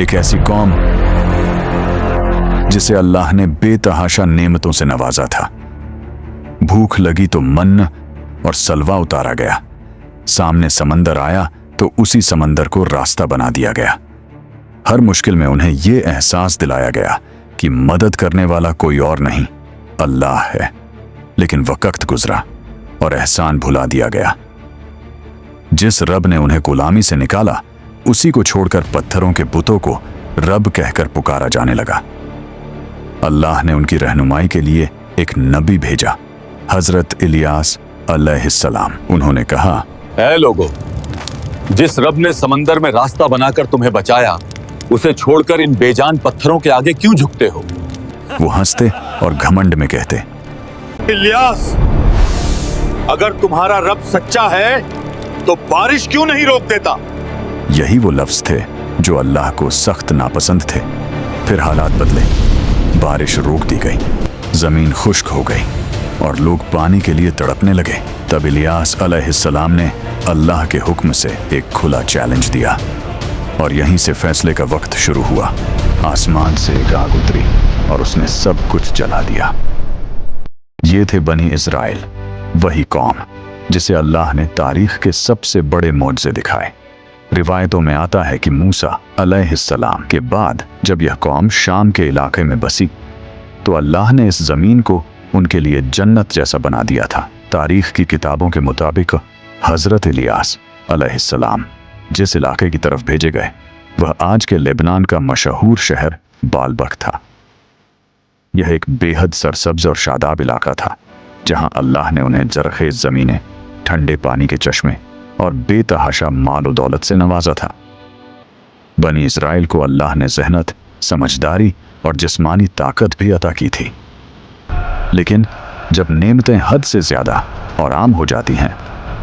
एक ऐसी कौम जिसे अल्लाह ने बेतहाशा नेमतों से नवाजा था। भूख लगी तो मन्न और सलवा उतारा गया, सामने समंदर आया तो उसी समंदर को रास्ता बना दिया गया। हर मुश्किल में उन्हें यह एहसास दिलाया गया कि मदद करने वाला कोई और नहीं, अल्लाह है। लेकिन वक्त गुजरा और एहसान भुला दिया गया। जिस रब ने उन्हें गुलामी से निकाला, उसी को छोड़कर पत्थरों के बुतों को रब कहकर पुकारा जाने लगा। अल्लाह ने उनकी रहनुमाई के लिए एक नबी भेजा, हजरत इलियास अलैहिस्सलाम। उन्होंने कहा, ऐ लोगों, जिस रब ने समंदर में रास्ता बनाकर तुम्हें बचाया, उसे छोड़कर इन बेजान पत्थरों के आगे क्यों झुकते हो? वो हंसते और घमंड में कहते, इलियास, अगर तुम्हारा रब सच्चा है तो बारिश क्यों नहीं रोक देता? यही वो लफ्ज थे जो अल्लाह को सख्त नापसंद थे। फिर हालात बदले, बारिश रोक दी गई, जमीन खुश्क हो गई और लोग पानी के लिए तड़पने लगे। तब इलियास अलैहिस्सलाम ने अल्लाह के हुक्म से एक खुला चैलेंज दिया और यहीं से फैसले का वक्त शुरू हुआ। आसमान से एक आग उतरी और उसने सब कुछ जला दिया। ये थे बनी इस्राइल, वही कौम जिसे अल्लाह ने तारीख के सबसे बड़े मौजज़े दिखाए। रिवायतों में आता है कि मूसा अलैहिस्सलाम के बाद जब यह कौम शाम के इलाके में बसी तो अल्लाह ने इस ज़मीन को उनके लिए जन्नत जैसा बना दिया था। तारीख की किताबों के मुताबिक हज़रत इलियास अलैहिस्सलाम जिस इलाके की तरफ भेजे गए, वह आज के लेबनान का मशहूर शहर बालबक था। यह एक बेहद सरसब्ज और शादाब इलाका था, जहां अल्लाह ने उन्हें जरखेज ज़मीनें, ठंडे पानी के चश्मे और बेतहाशा माल और दौलत से नवाजा था। बनी इस्राइल को अल्लाह ने ज़हनत, समझदारी और जिस्मानी ताकत भी अता की थी। लेकिन जब नेमतें हद से ज़्यादा और आम हो जाती हैं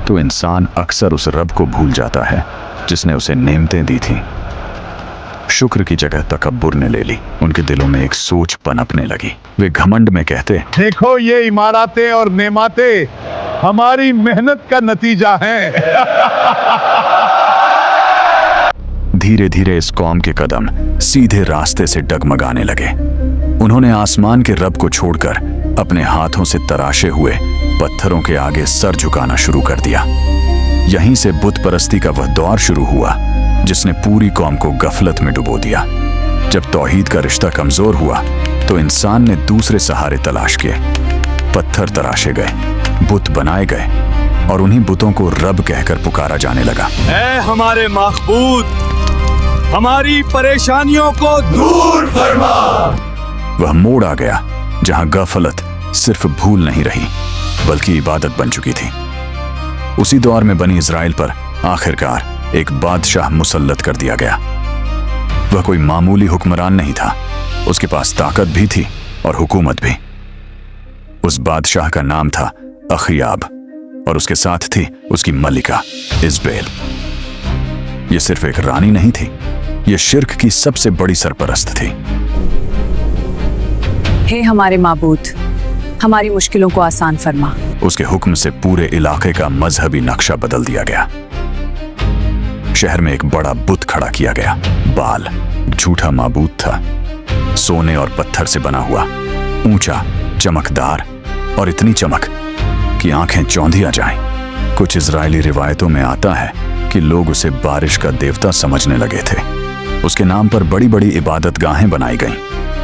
तो इंसान अक्सर उस रब को भूल जाता है जिसने उसे नेमतें दी थीं। शुक्र की जगह तकब्बुर ने ले ली। उनके दिलों में एक सोच पनपने लगी। वे घमंड में कहते, देखो, ये इमारतें और नेमातें हमारी मेहनत का नतीजा हैं। धीरे धीरे इस कौम के कदम सीधे रास्ते से डगमगाने लगे। उन्होंने आसमान के रब को छोड़कर अपने हाथों से तराशे हुए पत्थरों के आगे सर झुकाना शुरू कर दिया। यहीं से बुत परस्ती का वह दौर शुरू हुआ जिसने पूरी कौम को गफलत में डुबो दिया। जब तौहीद का रिश्ता कमजोर हुआ तो इंसान ने दूसरे सहारे तलाश किए। पत्थर तराशे गए, बुत बनाए गए और उन्हीं बुतों को रब कहकर पुकारा जाने लगा। ऐ हमारे महबूब, हमारी परेशानियों को दूर फरमा। वह मोड़ आ गया जहां गफलत सिर्फ भूल नहीं रही बल्कि इबादत बन चुकी थी। उसी दौर में बनी इस्राइल पर आखिरकार एक बादशाह मुसल्लत कर दिया गया। वह कोई मामूली हुक्मरान नहीं था, उसके पास ताकत भी थी और हुकूमत भी। उस बादशाह का नाम था अखयाब और उसके साथ थी उसकी मलिका इज़बेल। यह सिर्फ एक रानी नहीं थी, यह शिर्क की सबसे बड़ी सरपरस्त थी। हे हमारे माबूद, हमारी मुश्किलों को आसान फरमा। उसके हुक्म से पूरे इलाके का मजहबी नक्शा बदल दिया गया। शहर में एक बड़ा बुत खड़ा किया गया। बाल झूठा माबूद था, सोने और पत्थर से बना हुआ, ऊंचा, चमकदार और इतनी चमक कि आंखें चौंधिया जाएं। कुछ इजरायली रिवायतों में आता है कि लोग उसे बारिश का देवता समझने लगे थे। उसके नाम पर बड़ी बड़ी इबादत गाहें बनाई गईं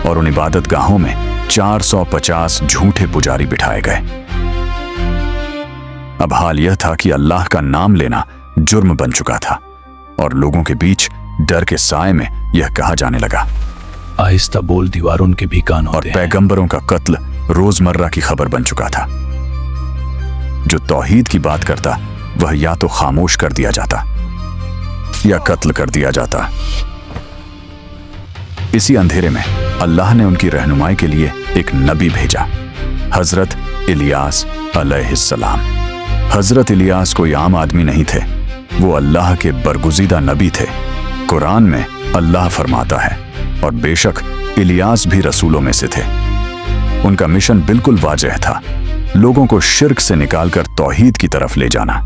और उन इबादत गाहों में 450 झूठे पुजारी बिठाए गए। अब हाल यह था कि अल्लाह का नाम लेना जुर्म बन चुका था और लोगों के बीच डर के साए में यह कहा जाने लगा, आहिस्ता बोल, दीवारों के भी कान होते हैं। और पैगंबरों का कत्ल रोजमर्रा की खबर बन चुका था। जो तौहीद की बात करता वह या तो खामोश कर दिया जाता या कत्ल कर दिया जाता। इसी अंधेरे में अल्लाह ने उनकी रहनुमाई के लिए एक नबी भेजा, हजरत इलियास अलैहिस्सलाम। हजरत इलियास कोई आम आदमी नहीं थे, वो अल्लाह के बरगुज़ीदा नबी थे। कुरान में अल्लाह फरमाता है, और बेशक इलियास भी रसूलों में से थे। उनका मिशन बिल्कुल वाज़ेह था, लोगों को शिर्क से निकालकर तौहीद की तरफ ले जाना।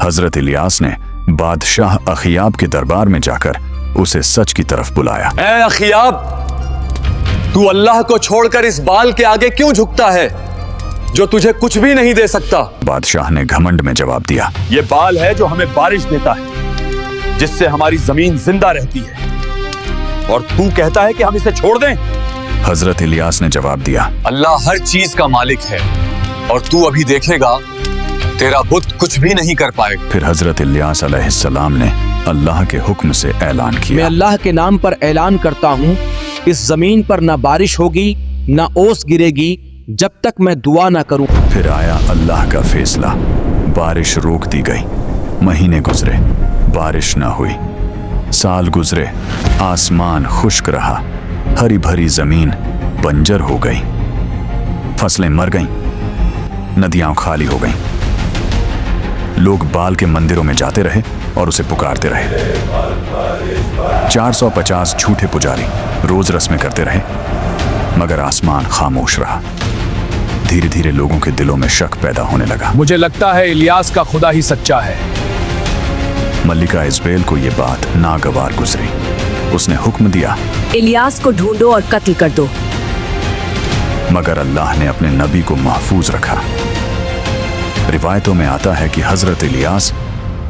हजरत इलियास ने बादशाह अखयाब के दरबार में जाकर उसे सच की तरफ बुलाया। ए अखियाब, तू अल्लाह को छोड़कर इस बाल के आगे क्यों झुकता है जो तुझे कुछ भी नहीं दे सकता? बादशाह ने घमंड में जवाब दिया, ये बाल है जो हमें बारिश देता है, जिससे हमारी जमीन जिंदा रहती है, और तू कहता है कि हम इसे छोड़ दें? हजरत इलियास ने जवाब दिया, अल्लाह हर चीज का मालिक है और तू अभी देखेगा तेरा बुत कुछ भी नहीं कर पाएगा। फिर हजरत इलियास अलैहिस्सलाम ने अल्लाह के हुक्म से ऐलान मैं किया, अल्लाह के नाम पर ऐलान करता हूँ, इस जमीन पर ना बारिश होगी ना ओस गिरेगी जब तक मैं दुआ ना करूं। फिर आया अल्लाह का फैसला, बारिश रोक दी गई। महीने गुजरे, बारिश ना हुई। साल गुजरे, आसमान खुश्क रहा। हरी भरी जमीन बंजर हो गई, फसलें मर गईं, नदियां खाली हो गईं। लोग बाल के मंदिरों में जाते रहे और उसे पुकारते रहे। 450 झूठे पुजारी रोज रस्में करते रहे, मगर आसमान खामोश रहा। धीरे धीरे लोगों के दिलों में शक पैदा होने लगा। मुझे लगता है इलियास का खुदा ही सच्चा है। मल्लिका इज़बेल को यह बात नागवार गुजरी। उसने हुक्म दिया, इलियास को ढूंढो और कत्ल कर दो। मगर अल्लाह ने अपने नबी को महफूज रखा। रिवायतों में आता है कि हजरत इलियास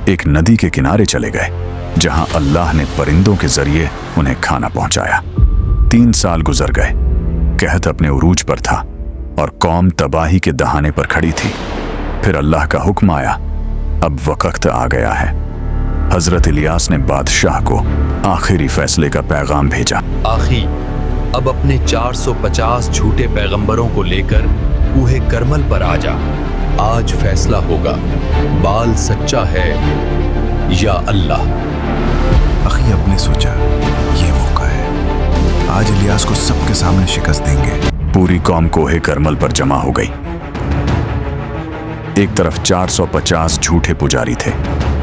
एक नदी के किनारे चले गए, जहां अल्लाह ने परिंदों के जरिए उन्हें खाना पहुंचाया। 3 साल गुजर गए। कहत अपने उरूज पर था और कौम तबाही के दहाने पर खड़ी थी। फिर अल्लाह का हुक्म आया, अब वक्त आ गया है। हजरत इलियास ने बादशाह को आखिरी फैसले का पैगाम भेजा। आखी, अब अपने 450 झूठे पैगंबरों को लेकर कूहे करमल पर आ जा। आज फैसला होगा, बाल सच्चा है या अल्लाह। अखी आपने सोचा ये मौका है, आज इलियास को सबके सामने शिकस्त देंगे। पूरी कौम कोहे करमल पर जमा हो गई। एक तरफ 450 झूठे पुजारी थे,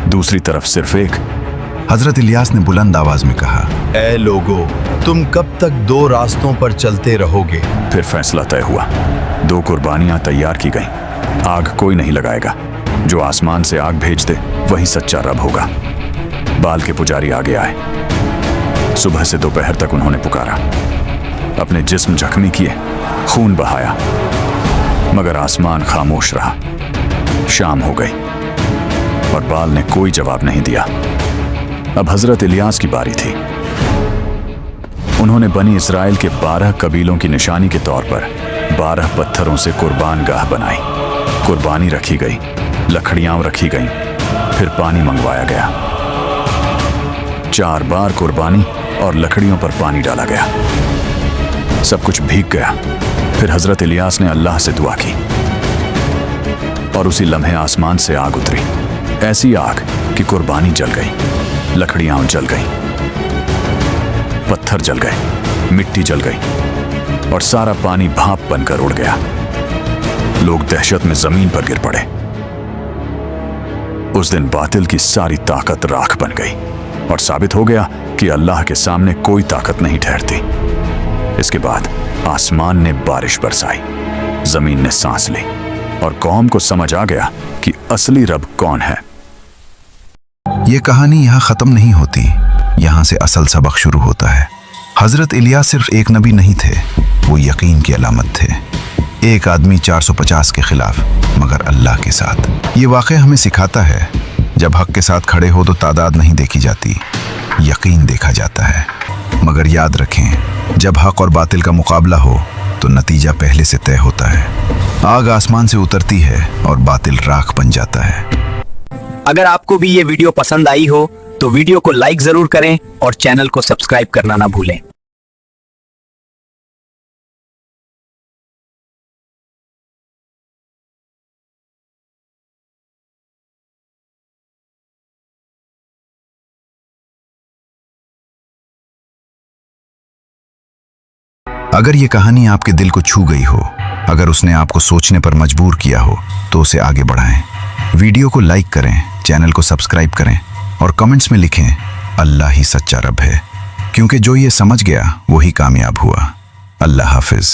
दूसरी तरफ सिर्फ एक। हजरत इलियास ने बुलंद आवाज में कहा, ए लोगो, तुम कब तक 2 रास्तों पर चलते रहोगे? फिर फैसला तय हुआ। 2 कुर्बानियां तैयार की गईं। आग कोई नहीं लगाएगा, जो आसमान से आग भेज दे वही सच्चा रब होगा। बाल के पुजारी आगे आए। सुबह से दोपहर तक उन्होंने पुकारा, अपने जिस्म जख्मी किए, खून बहाया, मगर आसमान खामोश रहा। शाम हो गई और बाल ने कोई जवाब नहीं दिया। अब हजरत इलियास की बारी थी। उन्होंने बनी इस्राएल के 12 कबीलों की निशानी के तौर पर 12 पत्थरों से कुर्बान गाह बनाई। कुर्बानी रखी गई, लकड़ियां रखी गईं, फिर पानी मंगवाया गया। 4 बार कुर्बानी और लकड़ियों पर पानी डाला गया। सब कुछ भीग गया। फिर हजरत इलियास ने अल्लाह से दुआ की और उसी लम्हे आसमान से आग उतरी। ऐसी आग कि कुर्बानी जल गई, लकड़ियां जल गईं, पत्थर जल गए, मिट्टी जल गई और सारा पानी भाप बनकर उड़ गया। लोग दहशत में जमीन पर गिर पड़े। उस दिन बातिल की सारी ताकत राख बन गई और साबित हो गया कि अल्लाह के सामने कोई ताकत नहीं ठहरती। इसके बाद आसमान ने बारिश बरसाई, जमीन ने सांस ली और कौम को समझ आ गया कि असली रब कौन है। ये कहानी यहाँ खत्म नहीं होती, यहाँ से असल सबक शुरू होता है। हजरत इलियास सिर्फ एक नबी नहीं थे, वो यकीन की अलामत थे। एक आदमी 450 के खिलाफ, मगर अल्लाह के साथ। ये वाक़या हमें सिखाता है, जब हक के साथ खड़े हो तो तादाद नहीं देखी जाती, यकीन देखा जाता है। मगर याद रखें, जब हक और बातिल का मुकाबला हो तो नतीजा पहले से तय होता है। आग आसमान से उतरती है और बातिल राख बन जाता है। अगर आपको भी ये वीडियो पसंद आई हो तो वीडियो को लाइक जरूर करें और चैनल को सब्सक्राइब करना ना भूलें। अगर ये कहानी आपके दिल को छू गई हो, अगर उसने आपको सोचने पर मजबूर किया हो, तो उसे आगे बढ़ाएं। वीडियो को लाइक करें, चैनल को सब्सक्राइब करें और कमेंट्स में लिखें, अल्लाह ही सच्चा रब है, क्योंकि जो ये समझ गया वही कामयाब हुआ। अल्लाह हाफिज।